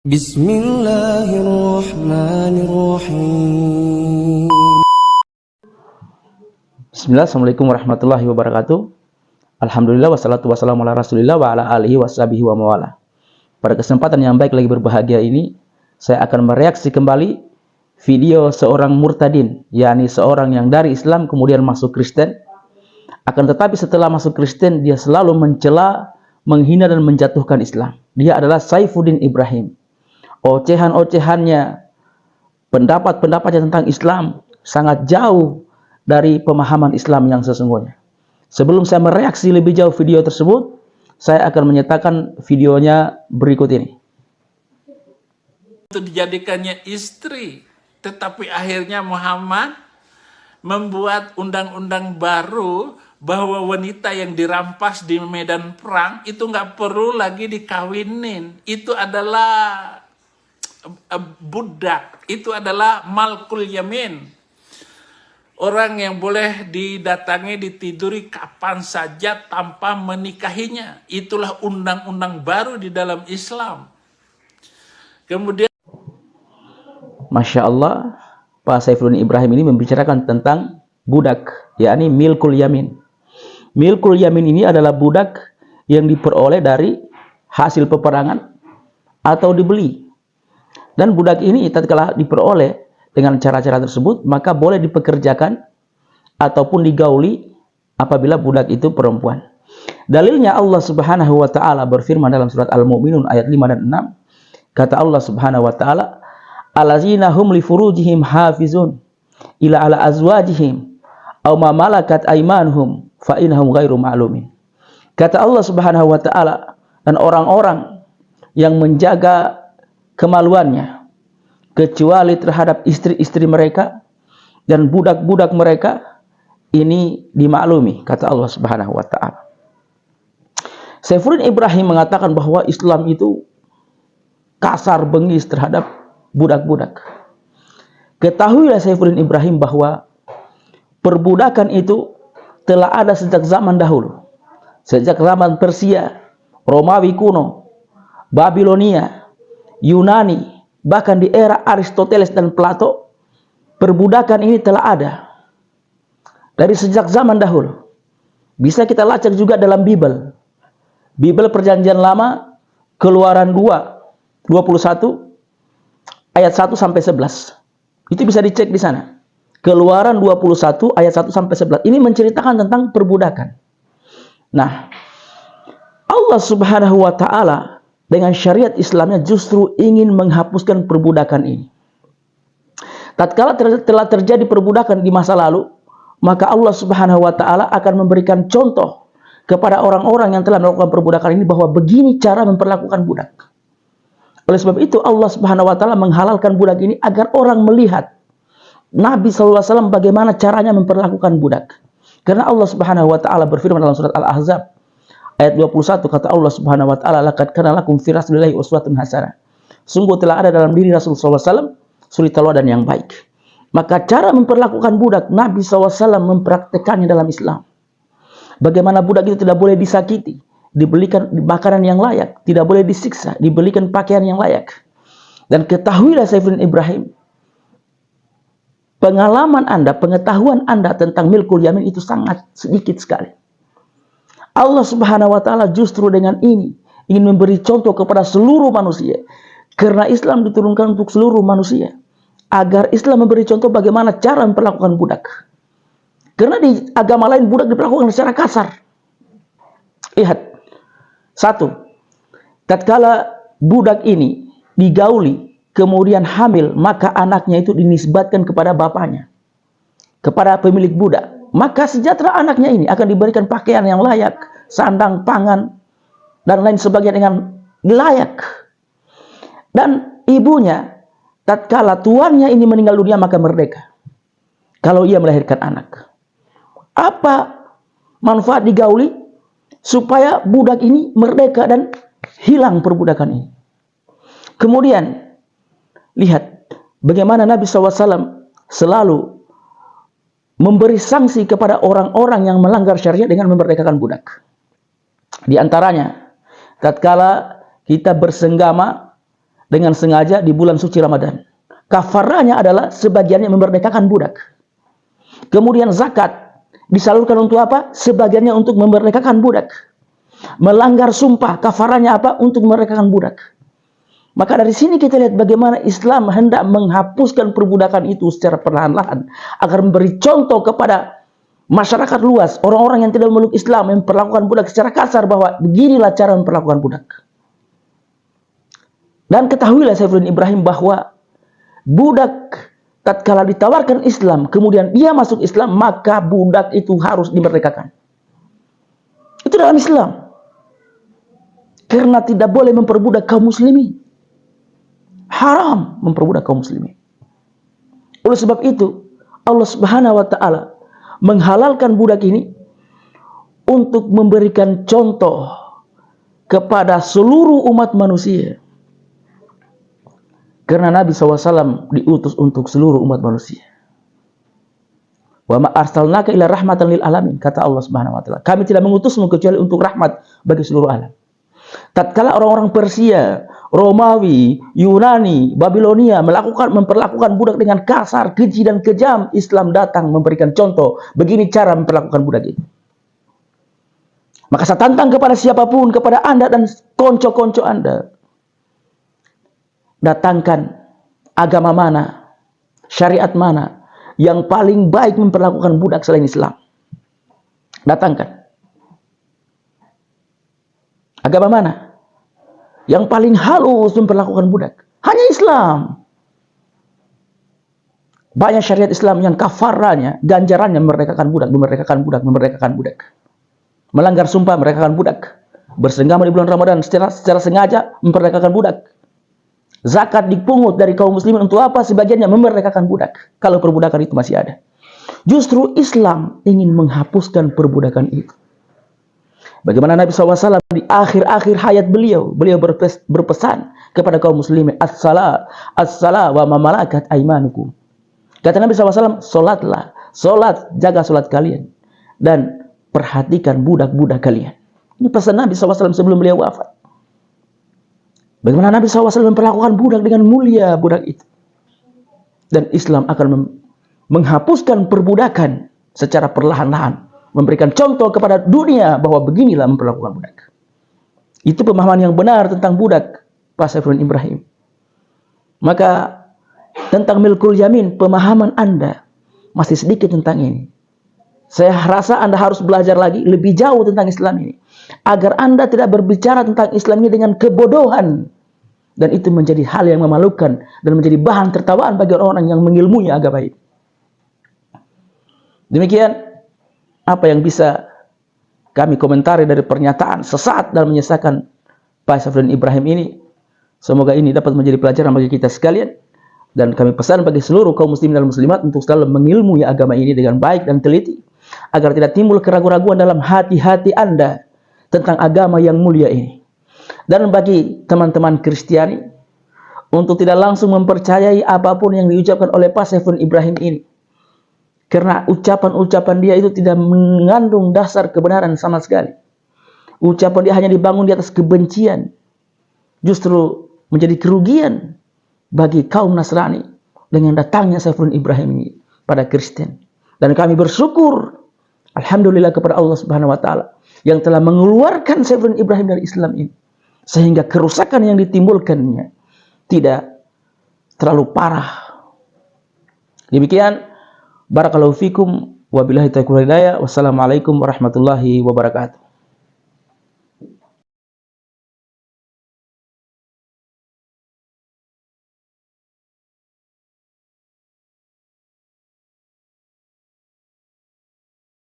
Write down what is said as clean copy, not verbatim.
Bismillahirrahmanirrahim. Bismillah, assalamualaikum warahmatullahi wabarakatuh. Alhamdulillah wassalatu wassalamu ala rasulillah wa ala alihi washabihi wa mawala. Pada kesempatan yang baik lagi berbahagia ini, saya akan mereaksi kembali video seorang murtadin, yakni seorang yang dari Islam kemudian masuk Kristen. Akan tetapi setelah masuk Kristen, dia selalu mencela, menghina dan menjatuhkan Islam. Dia adalah Saifuddin Ibrahim. Ocehan-ocehannya, pendapat-pendapatnya tentang Islam sangat jauh dari pemahaman Islam yang sesungguhnya. Sebelum saya mereaksi lebih jauh video tersebut, saya akan menyatakan videonya berikut ini. Itu dijadikannya istri, tetapi akhirnya Muhammad membuat undang-undang baru bahwa wanita yang dirampas di medan perang itu nggak perlu lagi dikawinin. Itu adalah budak, itu adalah malkul yamin. Orang yang boleh didatangi, ditiduri kapan saja tanpa menikahinya. Itulah undang-undang baru di dalam Islam. Kemudian Masya Allah, Pak Saifuddin Ibrahim ini membicarakan tentang budak, yakni milkul yamin. Milkul yamin ini adalah budak yang diperoleh dari hasil peperangan atau dibeli. Dan budak ini tatkala diperoleh dengan cara-cara tersebut, maka boleh dipekerjakan ataupun digauli apabila budak itu perempuan. Dalilnya Allah Subhanahu wa taala berfirman dalam surat Al-Mu'minun ayat 5 dan 6. Kata Allah Subhanahu wa taala, "Allazina hum li furujihim hafizun ila ala azwajihim aw ma malakat aymanuhum fa innahum ghairu ma'lumin." Kata Allah Subhanahu wa taala, dan orang-orang yang menjaga kemaluannya kecuali terhadap istri-istri mereka dan budak-budak mereka, ini dimaklumi, kata Allah Subhanahu wa taala. Saifuddin Ibrahim mengatakan bahwa Islam itu kasar bengis terhadap budak-budak. Ketahuilah Saifuddin Ibrahim bahwa perbudakan itu telah ada sejak zaman dahulu. Sejak zaman Persia, Romawi kuno, Babilonia, Yunani, bahkan di era Aristoteles dan Plato, perbudakan ini telah ada dari sejak zaman dahulu. Bisa kita lacak juga dalam Bible. Bible Perjanjian Lama, Keluaran 21 ayat 1 sampai 11. Itu bisa dicek di sana. Keluaran 21 ayat 1 sampai 11. Ini menceritakan tentang perbudakan. Nah, Allah Subhanahu wa taala dengan syariat Islamnya justru ingin menghapuskan perbudakan ini. Tatkala telah terjadi perbudakan di masa lalu, maka Allah Subhanahu wa taala akan memberikan contoh kepada orang-orang yang telah melakukan perbudakan ini bahwa begini cara memperlakukan budak. Oleh sebab itu Allah Subhanahu wa taala menghalalkan budak ini agar orang melihat Nabi SAW bagaimana caranya memperlakukan budak. Karena Allah Subhanahu wa taala berfirman dalam surat Al-Ahzab ayat 21, kata Allah Subhanahu wa taala, "Laqad kana lakum fi rasulillahi uswatun hasanah." Sungguh telah ada dalam diri Rasulullah SAW suri teladan yang baik. Maka cara memperlakukan budak, Nabi SAW mempraktekannya dalam Islam. Bagaimana budak itu tidak boleh disakiti, dibelikan makanan yang layak, tidak boleh disiksa, dibelikan pakaian yang layak. Dan ketahuilah Saifuddin Ibrahim, pengalaman Anda, pengetahuan Anda tentang milkul yamin itu sangat sedikit sekali. Allah Subhanahu wa taala justru dengan ini ingin memberi contoh kepada seluruh manusia. Karena Islam diturunkan untuk seluruh manusia, agar Islam memberi contoh bagaimana cara memperlakukan budak. Karena di agama lain budak diperlakukan secara kasar. Lihat. Satu, tatkala budak ini digauli kemudian hamil, maka anaknya itu dinisbatkan kepada bapaknya, kepada pemilik budak. Maka sejahtera anaknya ini akan diberikan pakaian yang layak, sandang, pangan, dan lain sebagainya dengan layak. Dan ibunya, tatkala tuannya ini meninggal dunia, maka merdeka kalau ia melahirkan anak. Apa manfaat digauli? Supaya budak ini merdeka dan hilang perbudakan ini. Kemudian, lihat bagaimana Nabi SAW selalu memberi sanksi kepada orang-orang yang melanggar syariat dengan memerdekakan budak. Di antaranya, tatkala kita bersenggama dengan sengaja di bulan suci Ramadan. Kafaranya adalah sebagiannya memerdekakan budak. Kemudian zakat disalurkan untuk apa? Sebagiannya untuk memerdekakan budak. Melanggar sumpah, kafaranya apa? Untuk memerdekakan budak. Maka dari sini kita lihat bagaimana Islam hendak menghapuskan perbudakan itu secara perlahan-lahan agar memberi contoh kepada masyarakat luas, orang-orang yang tidak memeluk Islam, yang memperlakukan budak secara kasar, bahwa beginilah cara memperlakukan budak. Dan ketahuilah Saifuddin Ibrahim bahwa budak tatkala ditawarkan Islam, kemudian dia masuk Islam, maka budak itu harus dimerdekakan. Itu dalam Islam. Karena tidak boleh memperbudak kaum muslimin. Haram memperbudak kaum muslimin. Oleh sebab itu, Allah Subhanahu wa taala menghalalkan budak ini untuk memberikan contoh kepada seluruh umat manusia. Karena Nabi SAW diutus untuk seluruh umat manusia. Wa ma arsalnaka illa rahmatan lil alamin, kata Allah Subhanahu wa taala. Kami tidak mengutusmu kecuali untuk rahmat bagi seluruh alam. Tatkala orang-orang Persia, Romawi, Yunani, Babilonia memperlakukan budak dengan kasar, keji dan kejam, Islam datang memberikan contoh begini cara memperlakukan budak itu. Maka saya tantang kepada siapapun, kepada Anda dan konco-konco Anda, datangkan agama mana, syariat mana yang paling baik memperlakukan budak selain Islam. Datangkan. Agama mana yang paling halus memperlakukan budak? Hanya Islam. Banyak syariat Islam yang kafaranya, ganjarannya memerdekakan budak, memerdekakan budak, memerdekakan budak. Melanggar sumpah, memerdekakan budak. Bersenggama di bulan Ramadan secara sengaja memerdekakan budak. Zakat dipungut dari kaum muslimin untuk apa? Sebagiannya memerdekakan budak. Kalau perbudakan itu masih ada. Justru Islam ingin menghapuskan perbudakan itu. Bagaimana Nabi SAW di akhir-akhir hayat beliau berpesan kepada kaum muslimin, as-salat wa ma malakat aimanukum. Kata Nabi SAW, solat, jaga solat kalian, dan perhatikan budak-budak kalian. Ini pesan Nabi SAW sebelum beliau wafat. Bagaimana Nabi SAW memperlakukan budak dengan mulia budak itu. Dan Islam akan menghapuskan perbudakan secara perlahan-lahan. Memberikan contoh kepada dunia bahwa beginilah memperlakukan budak. Itu pemahaman yang benar tentang budak, Pak Saifuddin Ibrahim. Maka tentang milkul yamin, pemahaman Anda masih sedikit tentang ini. Saya rasa Anda harus belajar lagi lebih jauh tentang Islam ini, agar Anda tidak berbicara tentang Islam ini dengan kebodohan. Dan itu menjadi hal yang memalukan dan menjadi bahan tertawaan bagi orang-orang yang mengilmui agama ini. Demikian apa yang bisa kami komentari dari pernyataan sesat dan menyesatkan Pak Saifuddin Ibrahim ini. Semoga ini dapat menjadi pelajaran bagi kita sekalian. Dan kami pesan bagi seluruh kaum muslimin dan muslimat untuk selalu mengilmui agama ini dengan baik dan teliti, agar tidak timbul keraguan-raguan dalam hati-hati Anda tentang agama yang mulia ini. Dan bagi teman-teman Kristiani, untuk tidak langsung mempercayai apapun yang diucapkan oleh Pak Saifuddin Ibrahim ini. Karena ucapan-ucapan dia itu tidak mengandung dasar kebenaran sama sekali. Ucapan dia hanya dibangun di atas kebencian. Justru menjadi kerugian bagi kaum Nasrani dengan datangnya Saifuddin Ibrahim ini pada Kristen. Dan kami bersyukur, alhamdulillah, kepada Allah Subhanahu wa taala yang telah mengeluarkan Saifuddin Ibrahim dari Islam ini, sehingga kerusakan yang ditimbulkannya tidak terlalu parah. Demikian, barakallahu fikum, wabillahi taufiq wal hidayah. Wassalamualaikum warahmatullahi wabarakatuh.